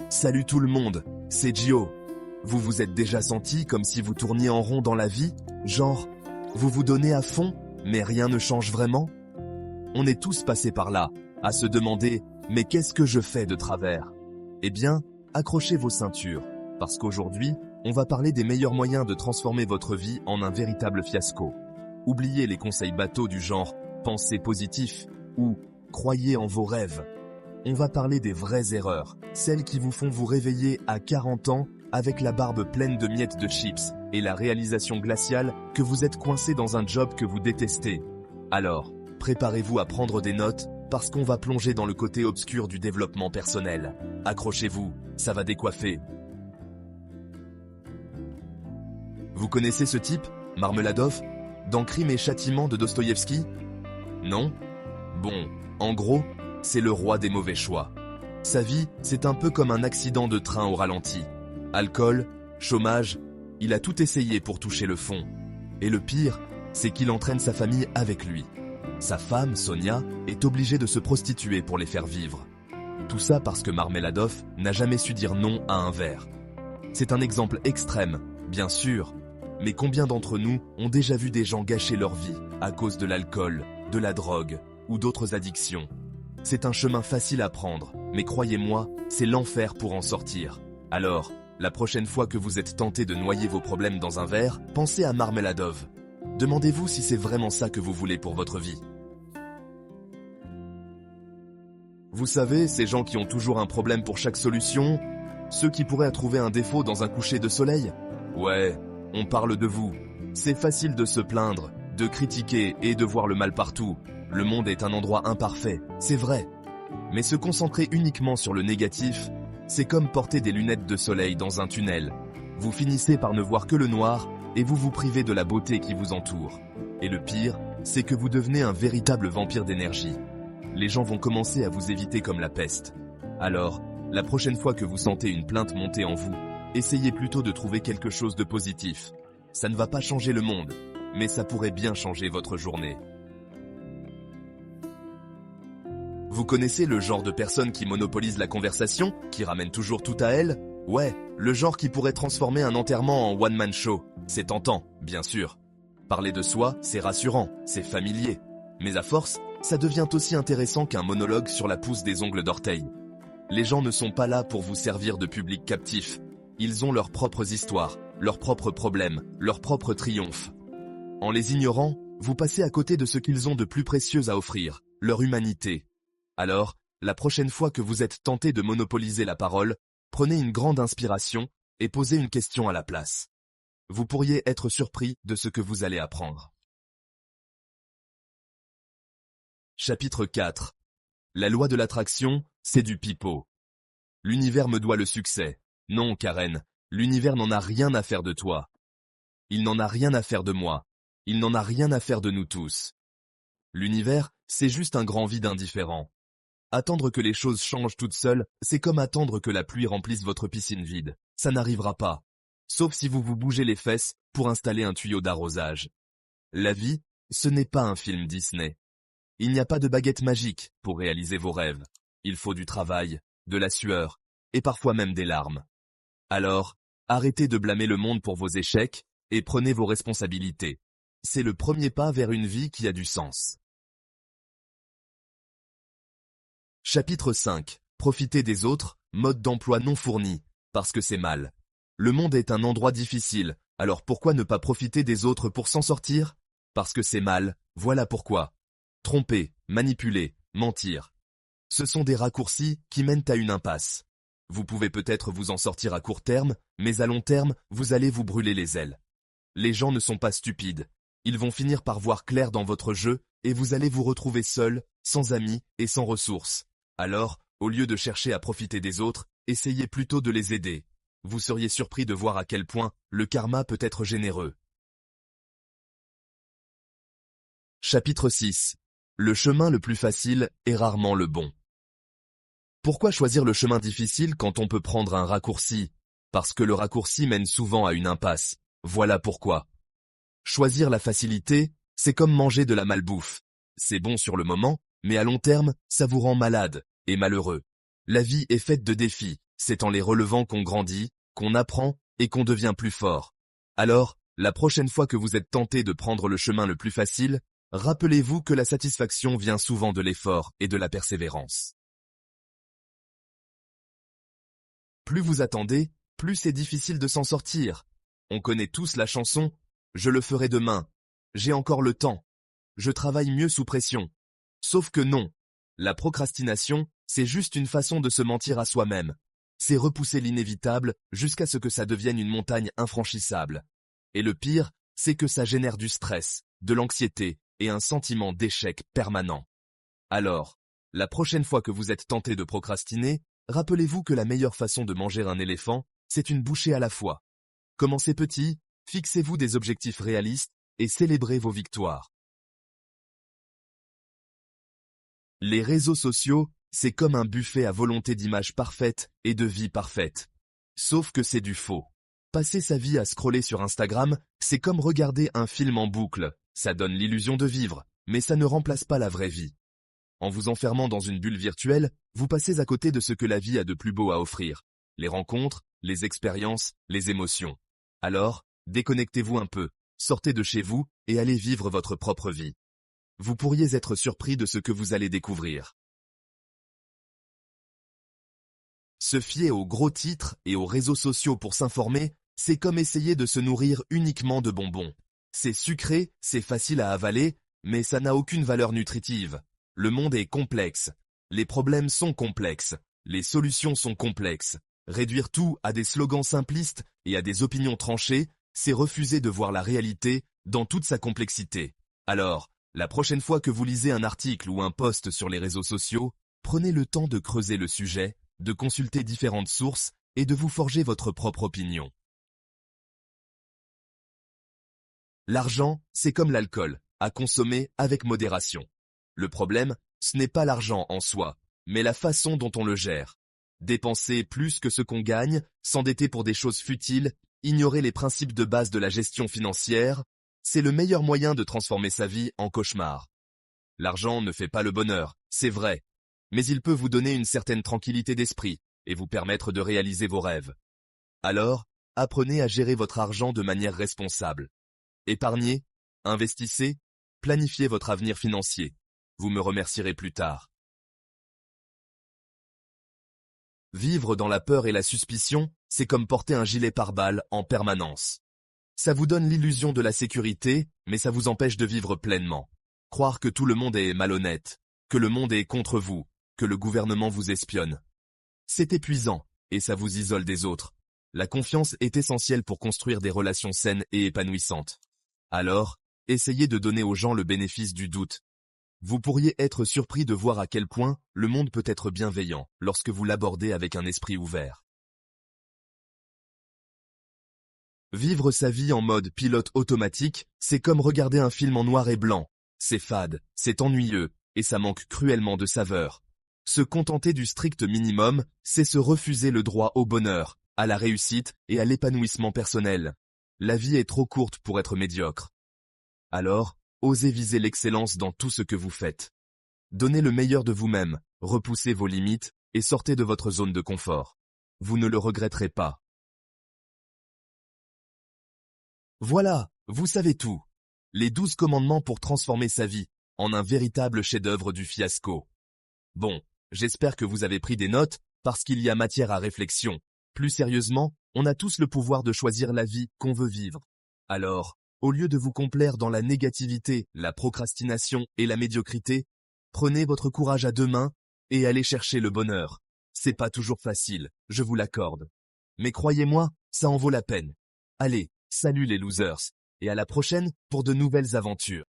Salut tout le monde, c'est Gio. Vous vous êtes déjà senti comme si vous tourniez en rond dans la vie? Genre, vous vous donnez à fond, mais rien ne change vraiment? On est tous passés par là, à se demander « mais qu'est-ce que je fais de travers ?» Eh bien, accrochez vos ceintures, parce qu'aujourd'hui, on va parler des meilleurs moyens de transformer votre vie en un véritable fiasco. Oubliez les conseils bateaux du genre « pensez positif » ou « croyez en vos rêves ». On va parler des vraies erreurs, celles qui vous font vous réveiller à 40 ans avec la barbe pleine de miettes de chips et la réalisation glaciale que vous êtes coincé dans un job que vous détestez. Alors, préparez-vous à prendre des notes parce qu'on va plonger dans le côté obscur du développement personnel. Accrochez-vous, ça va décoiffer. Vous connaissez ce type, Marmeladov, dans Crime et Châtiment de Dostoïevski? Non? Bon, en gros, c'est le roi des mauvais choix. Sa vie, c'est un peu comme un accident de train au ralenti. Alcool, chômage, il a tout essayé pour toucher le fond. Et le pire, c'est qu'il entraîne sa famille avec lui. Sa femme, Sonia, est obligée de se prostituer pour les faire vivre. Tout ça parce que Marmeladov n'a jamais su dire non à un verre. C'est un exemple extrême, bien sûr, mais combien d'entre nous ont déjà vu des gens gâcher leur vie à cause de l'alcool, de la drogue ou d'autres addictions? C'est un chemin facile à prendre, mais croyez-moi, c'est l'enfer pour en sortir. Alors, la prochaine fois que vous êtes tenté de noyer vos problèmes dans un verre, pensez à Marmeladov. Demandez-vous si c'est vraiment ça que vous voulez pour votre vie. Vous savez, ces gens qui ont toujours un problème pour chaque solution, ceux qui pourraient trouver un défaut dans un coucher de soleil? Ouais, on parle de vous. C'est facile de se plaindre, de critiquer et de voir le mal partout. Le monde est un endroit imparfait, c'est vrai. Mais se concentrer uniquement sur le négatif, c'est comme porter des lunettes de soleil dans un tunnel. Vous finissez par ne voir que le noir et vous vous privez de la beauté qui vous entoure. Et le pire, c'est que vous devenez un véritable vampire d'énergie. Les gens vont commencer à vous éviter comme la peste. Alors, la prochaine fois que vous sentez une plainte monter en vous, essayez plutôt de trouver quelque chose de positif. Ça ne va pas changer le monde, mais ça pourrait bien changer votre journée. Vous connaissez le genre de personne qui monopolise la conversation, qui ramène toujours tout à elle? Ouais, le genre qui pourrait transformer un enterrement en one-man show. C'est tentant, bien sûr. Parler de soi, c'est rassurant, c'est familier. Mais à force, ça devient aussi intéressant qu'un monologue sur la pousse des ongles d'orteil. Les gens ne sont pas là pour vous servir de public captif. Ils ont leurs propres histoires, leurs propres problèmes, leurs propres triomphes. En les ignorant, vous passez à côté de ce qu'ils ont de plus précieux à offrir, leur humanité. Alors, la prochaine fois que vous êtes tenté de monopoliser la parole, prenez une grande inspiration et posez une question à la place. Vous pourriez être surpris de ce que vous allez apprendre. Chapitre 4. La loi de l'attraction, c'est du pipeau. L'univers me doit le succès. Non, Karen, l'univers n'en a rien à faire de toi. Il n'en a rien à faire de moi. Il n'en a rien à faire de nous tous. L'univers, c'est juste un grand vide indifférent. Attendre que les choses changent toutes seules, c'est comme attendre que la pluie remplisse votre piscine vide. Ça n'arrivera pas. Sauf si vous vous bougez les fesses pour installer un tuyau d'arrosage. La vie, ce n'est pas un film Disney. Il n'y a pas de baguette magique pour réaliser vos rêves. Il faut du travail, de la sueur, et parfois même des larmes. Alors, arrêtez de blâmer le monde pour vos échecs, et prenez vos responsabilités. C'est le premier pas vers une vie qui a du sens. Chapitre 5. Profiter des autres, mode d'emploi non fourni, parce que c'est mal. Le monde est un endroit difficile, alors pourquoi ne pas profiter des autres pour s'en sortir? Parce que c'est mal, voilà pourquoi. Tromper, manipuler, mentir. Ce sont des raccourcis qui mènent à une impasse. Vous pouvez peut-être vous en sortir à court terme, mais à long terme, vous allez vous brûler les ailes. Les gens ne sont pas stupides. Ils vont finir par voir clair dans votre jeu, et vous allez vous retrouver seul, sans amis et sans ressources. Alors, au lieu de chercher à profiter des autres, essayez plutôt de les aider. Vous seriez surpris de voir à quel point le karma peut être généreux. Chapitre 6. Le chemin le plus facile est rarement le bon. Pourquoi choisir le chemin difficile quand on peut prendre un raccourci? Parce que le raccourci mène souvent à une impasse. Voilà pourquoi. Choisir la facilité, c'est comme manger de la malbouffe. C'est bon sur le moment, mais à long terme, ça vous rend malade et malheureux. La vie est faite de défis, C'est en les relevant qu'on grandit, qu'on apprend et qu'on devient plus fort. Alors, la prochaine fois que vous êtes tenté de prendre le chemin le plus facile, rappelez-vous que la satisfaction vient souvent de l'effort et de la persévérance. Plus vous attendez, plus c'est difficile de s'en sortir. On connaît tous la chanson « Je le ferai demain »,« J'ai encore le temps »,« Je travaille mieux sous pression ». Sauf que non. La procrastination, c'est juste une façon de se mentir à soi-même. C'est repousser l'inévitable jusqu'à ce que ça devienne une montagne infranchissable. Et le pire, c'est que ça génère du stress, de l'anxiété et un sentiment d'échec permanent. Alors, la prochaine fois que vous êtes tenté de procrastiner, rappelez-vous que la meilleure façon de manger un éléphant, c'est une bouchée à la fois. Commencez petit, fixez-vous des objectifs réalistes et célébrez vos victoires. Les réseaux sociaux, c'est comme un buffet à volonté d'images parfaites et de vie parfaite. Sauf que c'est du faux. Passer sa vie à scroller sur Instagram, c'est comme regarder un film en boucle. Ça donne l'illusion de vivre, mais ça ne remplace pas la vraie vie. En vous enfermant dans une bulle virtuelle, vous passez à côté de ce que la vie a de plus beau à offrir. Les rencontres, les expériences, les émotions. Alors, déconnectez-vous un peu, sortez de chez vous et allez vivre votre propre vie. Vous pourriez être surpris de ce que vous allez découvrir. Se fier aux gros titres et aux réseaux sociaux pour s'informer, c'est comme essayer de se nourrir uniquement de bonbons. C'est sucré, c'est facile à avaler, mais ça n'a aucune valeur nutritive. Le monde est complexe. Les problèmes sont complexes. Les solutions sont complexes. Réduire tout à des slogans simplistes et à des opinions tranchées, c'est refuser de voir la réalité dans toute sa complexité. Alors, la prochaine fois que vous lisez un article ou un post sur les réseaux sociaux, prenez le temps de creuser le sujet, de consulter différentes sources et de vous forger votre propre opinion. L'argent, c'est comme l'alcool, à consommer avec modération. Le problème, ce n'est pas l'argent en soi, mais la façon dont on le gère. Dépenser plus que ce qu'on gagne, s'endetter pour des choses futiles, ignorer les principes de base de la gestion financière, c'est le meilleur moyen de transformer sa vie en cauchemar. L'argent ne fait pas le bonheur, c'est vrai, mais il peut vous donner une certaine tranquillité d'esprit et vous permettre de réaliser vos rêves. Alors, apprenez à gérer votre argent de manière responsable. Épargnez, investissez, planifiez votre avenir financier. Vous me remercierez plus tard. Vivre dans la peur et la suspicion, c'est comme porter un gilet pare-balles en permanence. Ça vous donne l'illusion de la sécurité, mais ça vous empêche de vivre pleinement. Croire que tout le monde est malhonnête, que le monde est contre vous, que le gouvernement vous espionne. C'est épuisant, et ça vous isole des autres. La confiance est essentielle pour construire des relations saines et épanouissantes. Alors, essayez de donner aux gens le bénéfice du doute. Vous pourriez être surpris de voir à quel point le monde peut être bienveillant lorsque vous l'abordez avec un esprit ouvert. Vivre sa vie en mode pilote automatique, c'est comme regarder un film en noir et blanc. C'est fade, c'est ennuyeux, et ça manque cruellement de saveur. Se contenter du strict minimum, c'est se refuser le droit au bonheur, à la réussite et à l'épanouissement personnel. La vie est trop courte pour être médiocre. Alors, osez viser l'excellence dans tout ce que vous faites. Donnez le meilleur de vous-même, repoussez vos limites et sortez de votre zone de confort. Vous ne le regretterez pas. Voilà, vous savez tout. Les 12 commandements pour transformer sa vie en un véritable chef-d'œuvre du fiasco. Bon, j'espère que vous avez pris des notes parce qu'il y a matière à réflexion. Plus sérieusement, on a tous le pouvoir de choisir la vie qu'on veut vivre. Alors, au lieu de vous complaire dans la négativité, la procrastination et la médiocrité, prenez votre courage à deux mains et allez chercher le bonheur. C'est pas toujours facile, je vous l'accorde. Mais croyez-moi, ça en vaut la peine. Allez, salut les losers, et à la prochaine pour de nouvelles aventures.